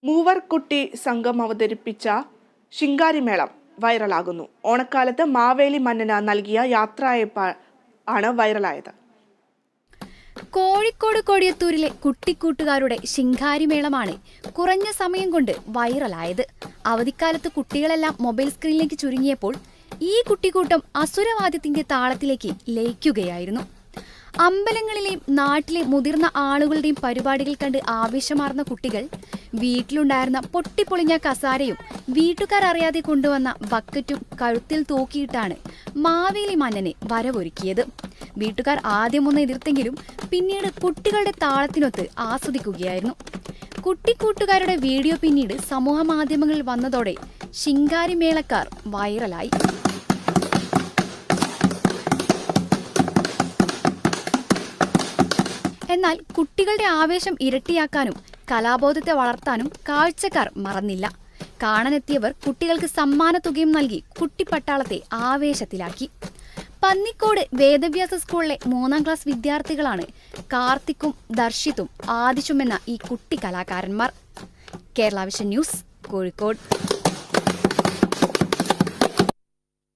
മൂവർകുട്ടി സംഘം അവതരിപ്പിച്ച ശിങ്കാരിമേളം വൈറലാകുന്നു. ഓണക്കാലത്ത് മാവേലി മന്നന് നൽകിയ യാത്രയയപ്പ് ആണ് വൈറലായത്. കോഴിക്കോട് കൊടിയത്തൂരിലെ കുട്ടിക്കൂട്ടുകാരുടെ ശിങ്കാരിമേളമാണ് കുറഞ്ഞ സമയം കൊണ്ട് വൈറലായത്. അവധിക്കാലത്ത് കുട്ടികളെല്ലാം മൊബൈൽ സ്ക്രീനിലേക്ക് ചുരുങ്ങിയപ്പോൾ ഈ കുട്ടിക്കൂട്ടം അസുരവാദ്യത്തിന്റെ താളത്തിലേക്ക് ലയിക്കുകയായിരുന്നു. അമ്പലങ്ങളിലെയും നാട്ടിലെ മുതിർന്ന ആളുകളുടെയും പരിപാടികൾ കണ്ട് ആവേശമാർന്ന കുട്ടികൾ വീട്ടിലുണ്ടായിരുന്ന പൊട്ടിപ്പൊളിഞ്ഞ കസാരയും വീട്ടുകാർ അറിയാതെ കൊണ്ടുവന്ന ബക്കറ്റും കഴുത്തിൽ തൂക്കിയിട്ടാണ് മാവേലി മന്നനെ വരവൊരുക്കിയത്. വീട്ടുകാർ ആദ്യമൊന്ന് എതിർത്തെങ്കിലും പിന്നീട് കുട്ടികളുടെ താളത്തിനൊത്ത് ആസ്വദിക്കുകയായിരുന്നു. കുട്ടിക്കൂട്ടുകാരുടെ വീഡിയോ പിന്നീട് സമൂഹ മാധ്യമങ്ങളിൽ വന്നതോടെ ശിങ്കാരിമേളക്കാർ വൈറലായി. എന്നാൽ കുട്ടികളുടെ ആവേശം ഇരട്ടിയാക്കാനും കലാബോധത്തെ വളർത്താനും കാഴ്ചക്കാർ മറന്നില്ല. കാണാനെത്തിയവർ കുട്ടികൾക്ക് സമ്മാനത്തുകയും നൽകി കുട്ടിപ്പട്ടാളത്തെ ആവേശത്തിലാക്കി. പന്നിക്കോട് വേദവ്യാസ സ്കൂളിലെ 3ാം ക്ലാസ് വിദ്യാർത്ഥികളാണ് കാർത്തിക്കും ദർശിത്തും ആദിശും എന്ന ഈ കുട്ടി കലാകാരന്മാർ. Kerala vision news, Kozhikode.